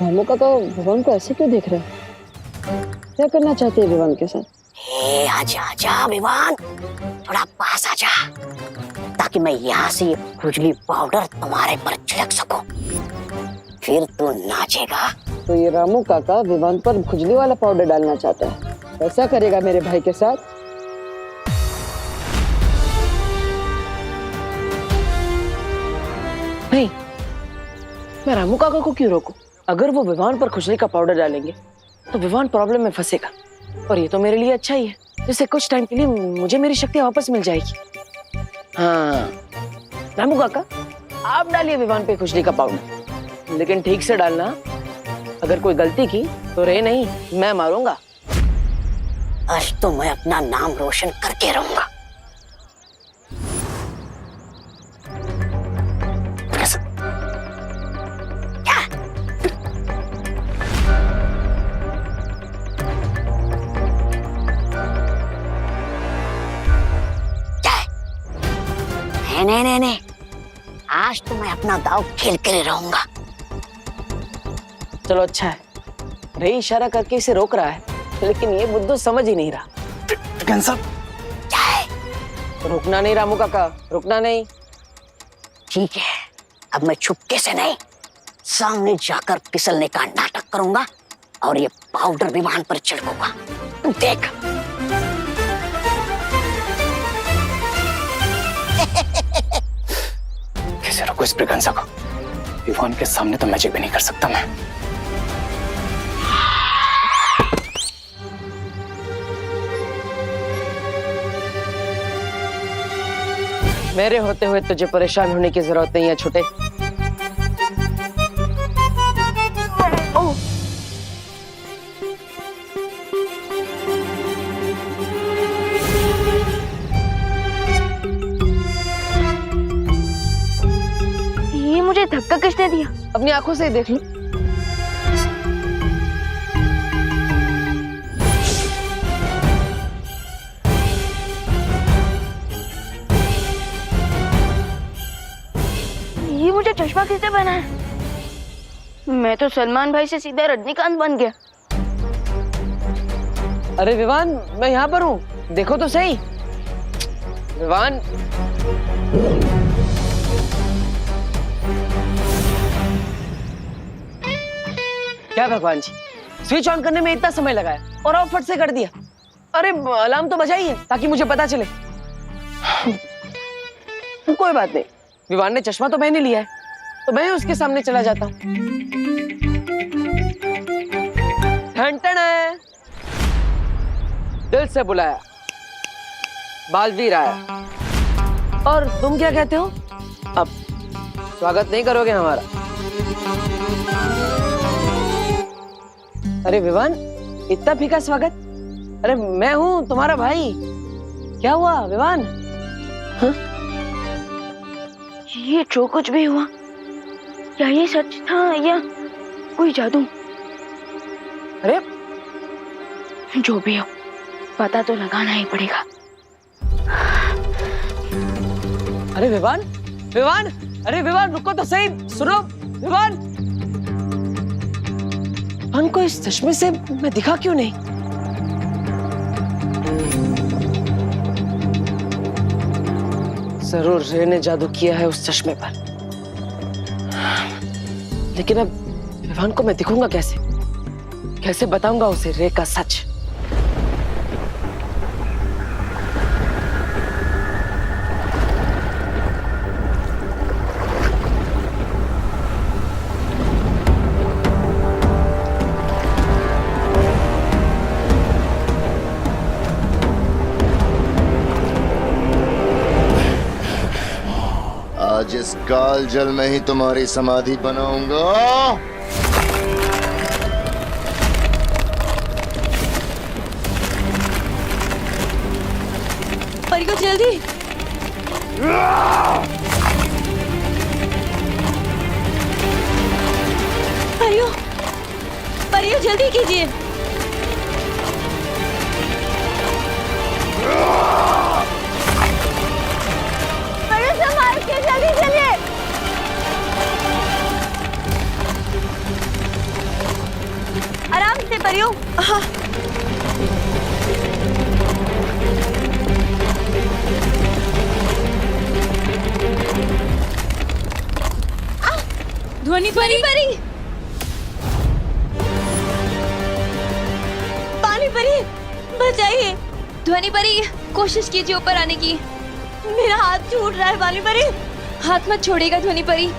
रामू का तो विवान को ऐसे क्यों देख रहे हैं? क्या करना चाहते हैं विवान के साथ? आजा आजा विवान, थोड़ा पास आजा ताकि मैं यहाँ से ये खुजली पाउडर तुम्हारे पर छिड़क सकूं, फिर तू नाचेगा। तो ये रामू काका विवान पर खुजली वाला पाउडर डालना चाहता है, ऐसा करेगा मेरे भाई के साथ? नहीं, मैं रामू काका को क्यों रोकूं? अगर वो विवान पर खुजली का पाउडर डालेंगे तो विवान प्रॉब्लम में फंसेगा, और ये तो मेरे लिए अच्छा ही है, जिससे कुछ टाइम के लिए मुझे मेरी शक्तियां वापस मिल जाएगी। हाँ, रामू काका आप डालिए विवान पे खुजली का पाउडर, लेकिन ठीक से डालना। अगर कोई गलती की तो रे नहीं, मैं मारूंगा। आज तो मैं अपना नाम रोशन करके रहूंगा। नहीं नहीं नहीं, आज तो मैं अपना दाव खेल कर रहूंगा। चलो अच्छा है, रे इशारा करके इसे रोक रहा है, लेकिन ये बुद्धू समझ ही नहीं रहा। क्या है? रुकना नहीं रामू काका, रुकना नहीं। ठीक है, अब मैं छुपके से नहीं, सामने जाकर फिसलने का नाटक करूंगा और ये पाउडर विमान पर छिड़कूंगा। देख। कैसे रोको इस ब्रिगेंसा को? विवान के सामने तो मैजिक भी नहीं कर सकता मैं। मेरे होते हुए तुझे परेशान होने की जरूरत नहीं है छोटे। ये मुझे धक्का किसने दिया? अपनी आंखों से ही देख लो। ये मुझे चश्मा किसने पहना है? मैं तो सलमान भाई से सीधा रजनीकांत बन गया। अरे विवान, मैं यहाँ पर हूँ, देखो तो सही। विवान, क्या भगवान जी, स्विच ऑन करने में इतना समय लगाया और आप फट से कर दिया। अरे अलार्म तो बजाइए ताकि मुझे पता चले। कोई बात नहीं, विवान ने चश्मा तो पहन ही लिया है, तो मैं उसके सामने चला जाता हूँ। ठन है, दिल से बुलाया, बालवीर आया। और तुम क्या कहते हो? अब स्वागत नहीं करोगे हमारा? अरे विवान, इतना फीका स्वागत? अरे मैं हूँ तुम्हारा भाई। क्या हुआ विवान? हाँ? ये जो कुछ भी हुआ, क्या ये सच था या कोई जादू? अरे जो भी हो, पता तो लगाना ही पड़ेगा। अरे विवान, विवान, अरे विवान रुको तो सही, सुनो विवान। विवान को इस चश्मे से मैं दिखा क्यों नहीं? जरूर रे ने जादू किया है उस चश्मे पर, लेकिन अब विवान को मैं दिखूंगा कैसे? कैसे बताऊंगा उसे रे का सच? आज इस काल जल में ही तुम्हारी समाधि बनाऊंगा। परियो जल्दी। परियो, परियो जल्दी कीजिए। परियो संभाल के जल्दी चलिए। परियों। हाँ। ध्वनि परी पानी परी, बचाइए। ध्वनि परी, कोशिश कीजिए ऊपर आने की। मेरा हाथ छूट रहा है पानी परी। हाथ मत छोड़ेगा ध्वनि परी।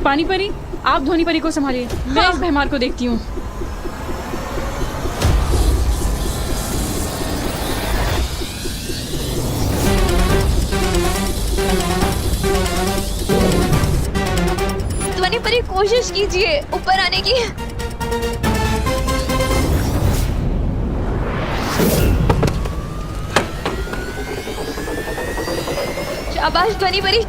पानी परी, आप ध्वनि परी को संभालिए, मैं इस भैमार को देखती हूँ। ध्वनि परी, कोशिश कीजिए ऊपर आने की। शाबाश ध्वनि परी।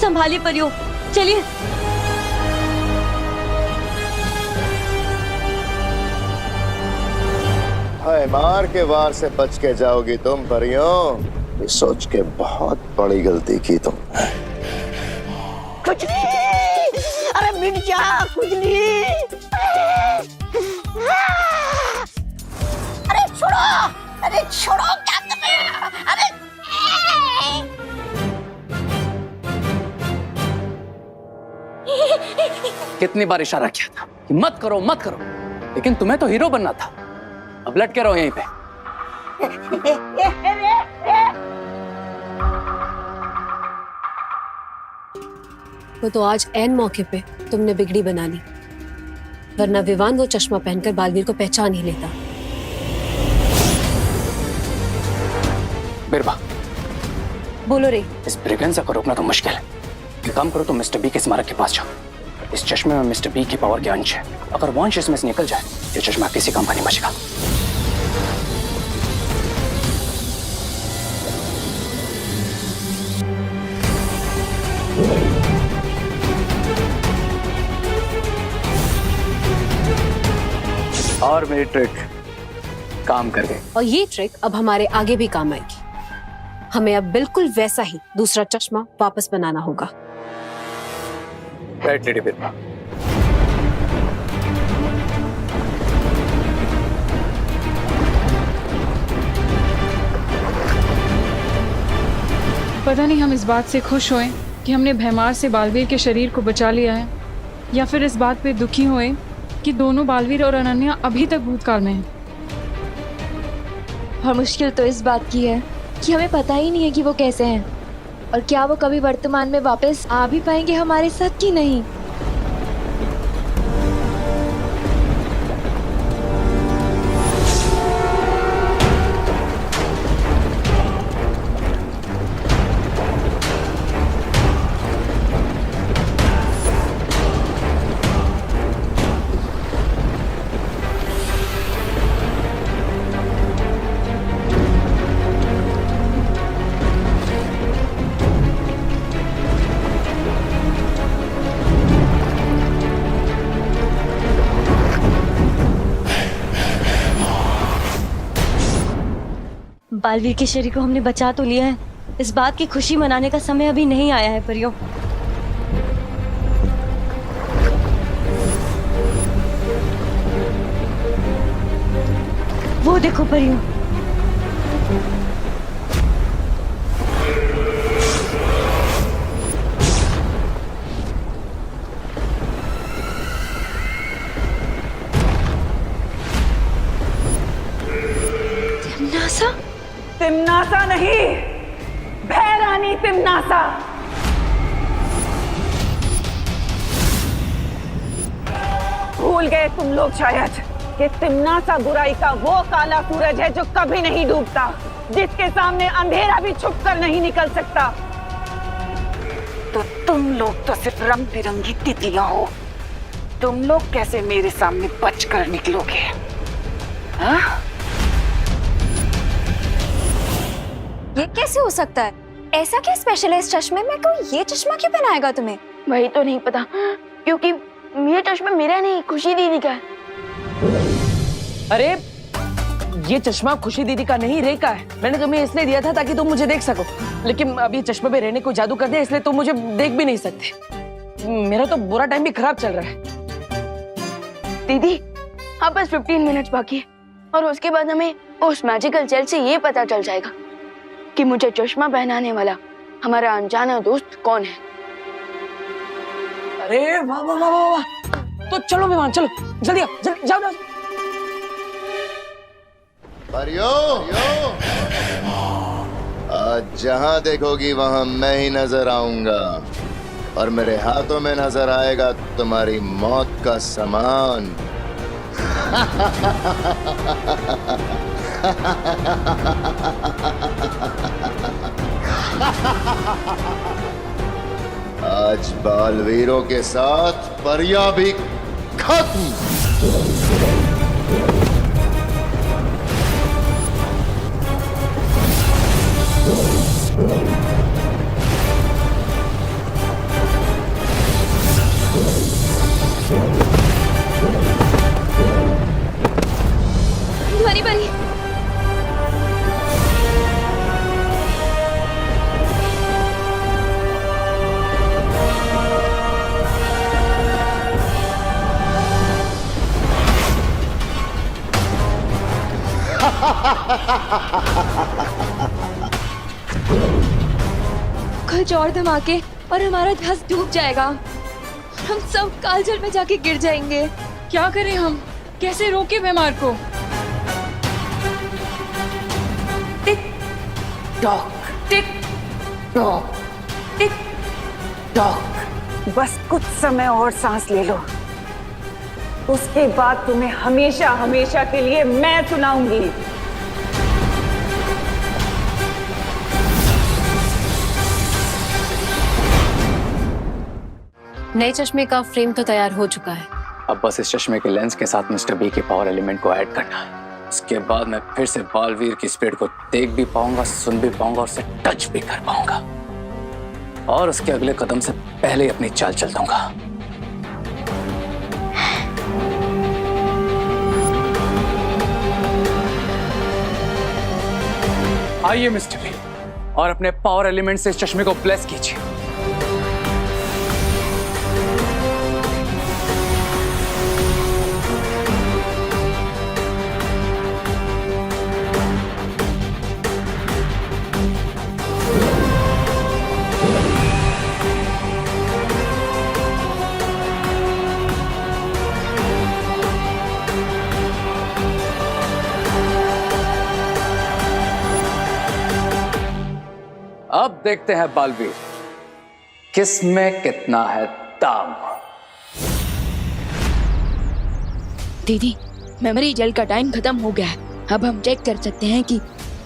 संभालिए परियों, चलिए। हाय मार के वार से बच के जाओगी तुम परियों। ये सोच के बहुत बड़ी गलती की तुम। खुजली, अरे मिट जा खुजली। अरे छोड़ो, अरे छोड़ो, क्या कर रहे हो? अरे कितनी बार इशारा किया था कि मत करो मत करो, लेकिन तुम्हें तो हीरो बनना था। अब लटके रहो यहीं पे। वो तो आज ऐन मौके पे तुमने बिगड़ी बना ली, वरना विवान वो चश्मा पहनकर बालवीर को पहचान ही लेता। बिरबा, बोलो रे। इस ब्रिगेंजा को रोकना तो मुश्किल है। एक काम करो, तुम मिस्टर बी के स्मारक के पास जाओ। इस चश्मे में मिस्टर बी की पावर के अंश है। अगर वो अंश इसमें से निकल जाए, ये चश्मा किसी काम का नहीं बचेगा। और मेरी ट्रिक काम कर गई। और ये ट्रिक अब हमारे आगे भी काम आएगी। हमें अब बिल्कुल वैसा ही दूसरा चश्मा वापस बनाना होगा। राइट लेडी बिरबा। पता नहीं हम इस बात से खुश होए कि हमने भैमार से बालवीर के शरीर को बचा लिया है, या फिर इस बात पे दुखी होए कि दोनों बालवीर और अनन्या अभी तक भूतकाल में हैं। और मुश्किल तो इस बात की है कि हमें पता ही नहीं है कि वो कैसे हैं और क्या वो कभी वर्तमान में वापस आ भी पाएंगे हमारे साथ कि नहीं। बालवीर के शरीर को हमने बचा तो लिया है, इस बात की खुशी मनाने का समय अभी नहीं आया है परियों। वो देखो परियों, तिम्नासा नहीं, भैरानी तिम्नासा। भूल गए तुम लोग शायद कि तिम्नासा बुराई का वो काला सूरज है जो कभी नहीं डूबता, जिसके सामने अंधेरा भी छुपकर नहीं निकल सकता। तो तुम लोग तो सिर्फ रंग बिरंगी तितलियां हो। तुम लोग कैसे मेरे सामने बचकर निकलोगे? हाँ? ये कैसे हो सकता है? ऐसा क्या स्पेशल है इस चश्मे में? कोई ये चश्मा क्यों पहनाएगा तुम्हें? वही तो नहीं पता, क्योंकि ये चश्मा मेरा नहीं, खुशी दीदी का है। अरे ये चश्मा खुशी दीदी का नहीं, रे का है। मैंने तुम्हें इसलिए दिया था ताकि तुम मुझे देख सको, लेकिन अब ये चश्मे पे रहने को जादू कर दिया, इसलिए तुम मुझे देख भी नहीं सकते। मेरा तो बुरा टाइम भी खराब चल रहा है। दीदी हाँ, बस 15 मिनट्स बाकी है और उसके बाद हमें उस मैजिकल जेल से ये पता चल जाएगा कि मुझे चश्मा पहनाने वाला हमारा अनजाना दोस्त कौन है। अरे वाह वाह वाह वाह वाह। तो चलो विवान, चलो जल्दी आओ, जल्दी जाओ जाओ। परियों, आज जहां देखोगी वहां मैं ही नजर आऊंगा और मेरे हाथों में नजर आएगा तुम्हारी मौत का सामान। आज बालवीरों के साथ परिया भी खत्म। तुम्हारी बारी। कुछ और धमाके और हमारा जहाज डूब जाएगा और हम सब कालजल में जाके गिर जाएंगे। क्या करें हम? कैसे रोके बीमार को? Tick tock, tick tock, tick tock. बस कुछ समय और सांस ले लो, उसके बाद तुम्हें हमेशा हमेशा के लिए मैं सुनाऊंगी। नए चश्मे का फ्रेम तो तैयार हो चुका है। अब बस इस चश्मे के लेंस के साथ मिस्टर बी के पावर एलिमेंट को ऐड करना है। उसके बाद मैं फिर से बालवीर की स्पीड को देख भी पाऊंगा, सुन भी पाऊंगा और उसे टच भी कर पाऊंगा और उसके अगले कदम से पहले ही अपनी चाल चल दूंगा। आइए मिस्टर बी और अपने पावर एलिमेंट से इस चश्मे को ब्लेस कीजिए। अब देखते हैं बालवीर, किस में कितना है दाम। दीदी मेमोरी जेल का टाइम खत्म हो गया है, अब हम चेक कर सकते हैं कि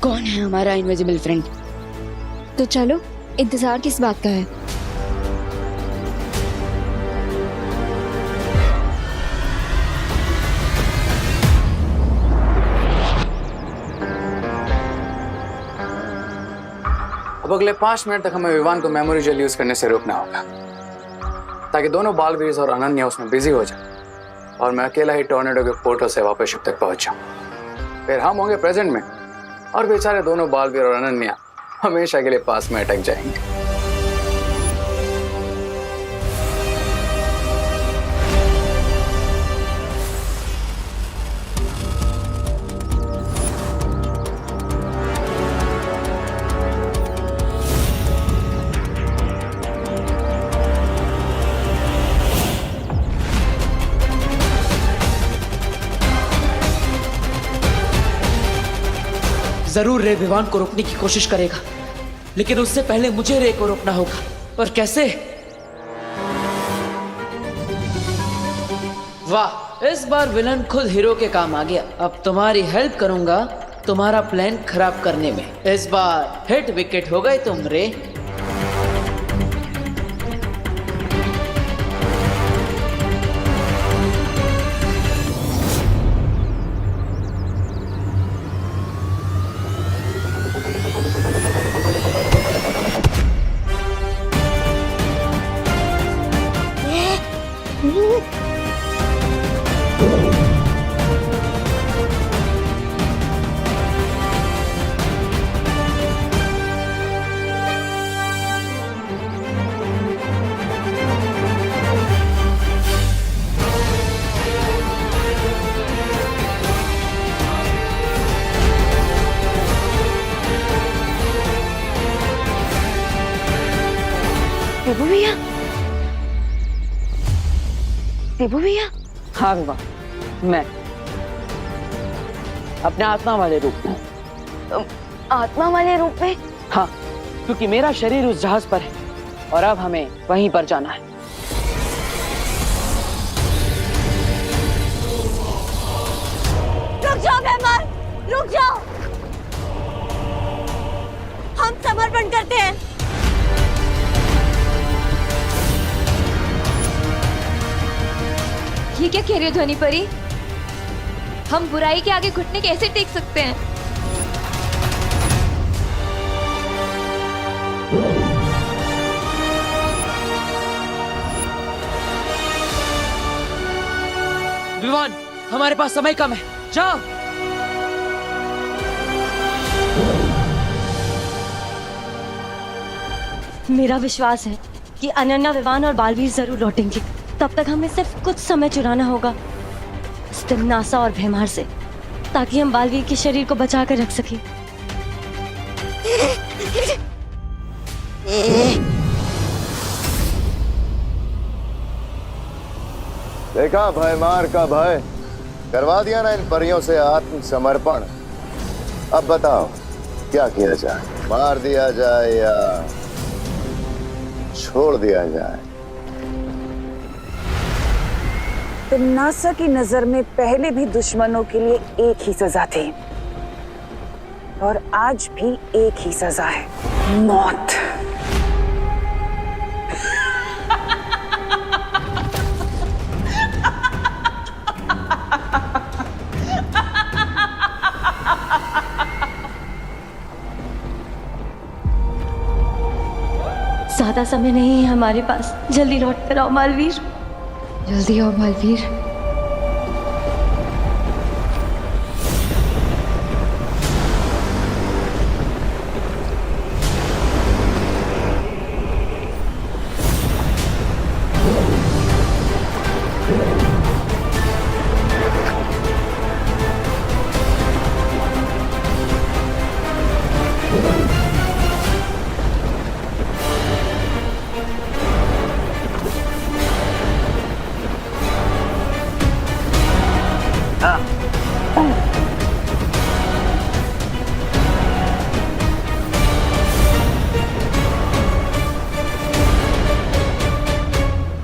कौन है हमारा इनविजिबल फ्रेंड। तो चलो, इंतजार किस बात का है? अब अगले 5 मिनट तक हमें विवान को मेमोरी जेल यूज करने से रोकना होगा ताकि दोनों बालवीर और अनन्या उसमें बिजी हो जाए और मैं अकेला ही टॉर्नेडो के पोर्टल से वापस शिप तक पहुंच जाऊं। फिर हम होंगे प्रेजेंट में और बेचारे दोनों बालवीर और अनन्या हमेशा के लिए पास में अटक जाएंगे। जरूर रे विवान को रोकने की कोशिश करेगा, लेकिन उससे पहले मुझे रे को रोकना होगा। और कैसे? वाह, इस बार विलन खुद हीरो के काम आ गया। अब तुम्हारी हेल्प करूंगा तुम्हारा प्लान खराब करने में। इस बार हिट विकेट हो गए तुम रे। देबू भैया, देबू भैया, हाँ विवान, मैं अपने आत्मा वाले रूप में। आत्मा वाले रूप में? हाँ, क्योंकि मेरा शरीर उस जहाज पर है और अब हमें वहीं पर जाना है। रुक जाओ मेहमान, रुक जाओ। हम समर्पण करते हैं। ये क्या कह रही हो ध्वनि परी? हम बुराई के आगे घुटने कैसे टेक सकते हैं? विवान, हमारे पास समय कम है, जाओ। मेरा विश्वास है कि अनन्या, विवान और बालवीर जरूर लौटेंगे। तब तक हमें सिर्फ कुछ समय चुराना होगा तिम्नासा और भैमार से, ताकि हम बालवीर के शरीर को बचा कर रख सकें। देखा भयमार का भय, करवा दिया ना इन परियों से आत्मसमर्पण। अब बताओ क्या किया जाए, मार दिया जाए या छोड़ दिया जाए? तिम्नासा की नजर में पहले भी दुश्मनों के लिए एक ही सजा थी और आज भी एक ही सजा है, मौत। ज्यादा समय नहीं है हमारे पास, जल्दी लौट कर आओ मालवीर। जल्दी आओ बालवीर।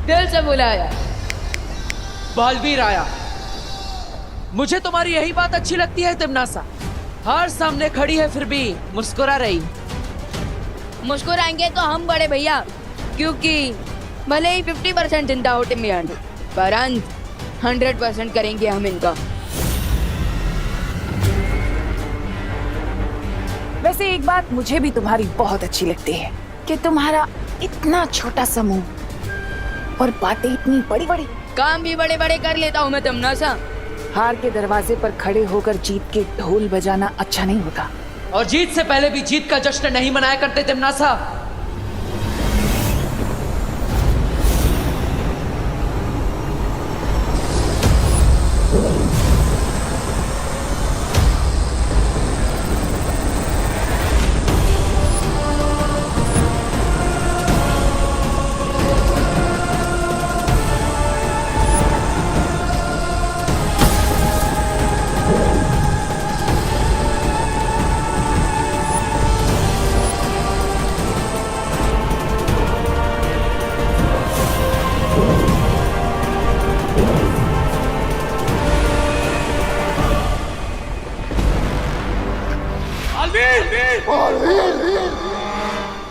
दिल से बुलाया, बालवीर आया। मुझे तुम्हारी यही बात अच्छी लगती है तिम्नासा, हार सामने खड़ी है फिर भी मुस्कुरा रही। मुस्कुराएंगे तो हम बड़े भैया, क्योंकि भले ही 50% चिंता हो टिमियान, पर अंत 100% करेंगे हम इनका। वैसे एक बात मुझे भी तुम्हारी बहुत अच्छी लगती है कि तुम्हारा इतना छोटा समूह और बातें इतनी बड़ी बड़ी। काम भी बड़े बड़े कर लेता हूँ मैं तिम्नासा। हार के दरवाजे पर खड़े होकर जीत के ढोल बजाना अच्छा नहीं होता। और जीत से पहले भी जीत का जश्न नहीं मनाया करते तिम्नासा।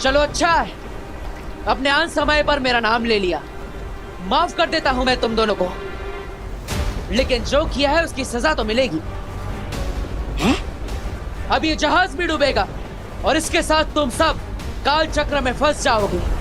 चलो अच्छा है, अपने आन समय पर मेरा नाम ले लिया, माफ कर देता हूं मैं तुम दोनों को, लेकिन जो किया है उसकी सजा तो मिलेगी। अब ये जहाज भी डूबेगा और इसके साथ तुम सब काल चक्र में फंस जाओगे।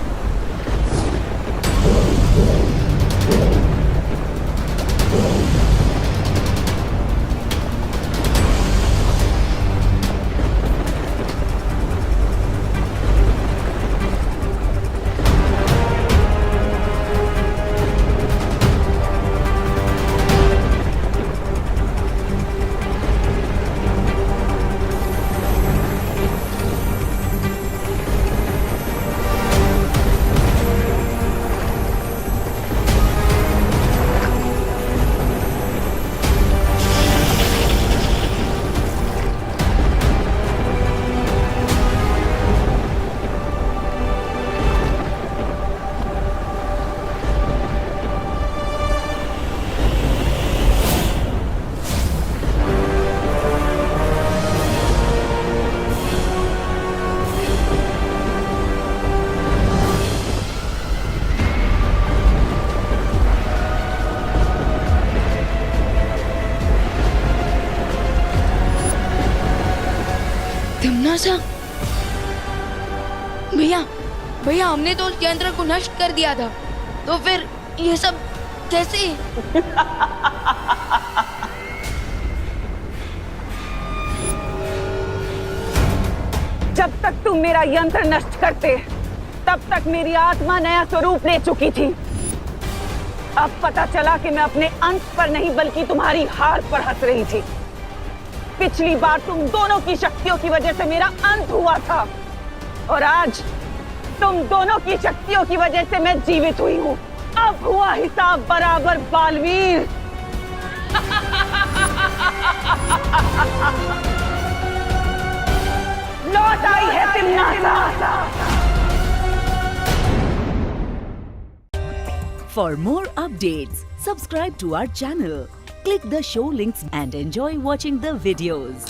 तिमनासा भैया भैया हमने तो उस यंत्र को नष्ट कर दिया था, तो फिर ये सब कैसे? जब तक तुम मेरा यंत्र नष्ट करते तब तक मेरी आत्मा नया स्वरूप ले चुकी थी। अब पता चला कि मैं अपने अंत पर नहीं बल्कि तुम्हारी हार पर हंस रही थी। पिछली बार तुम दोनों की शक्तियों की वजह से मेरा अंत हुआ था और आज तुम दोनों की शक्तियों की वजह से मैं जीवित हुई हूँ। अब हुआ हिसाब बराबर बालवीर। लौट आई है तिमनासा। For more updates, subscribe to our channel, click the show links and enjoy watching the videos.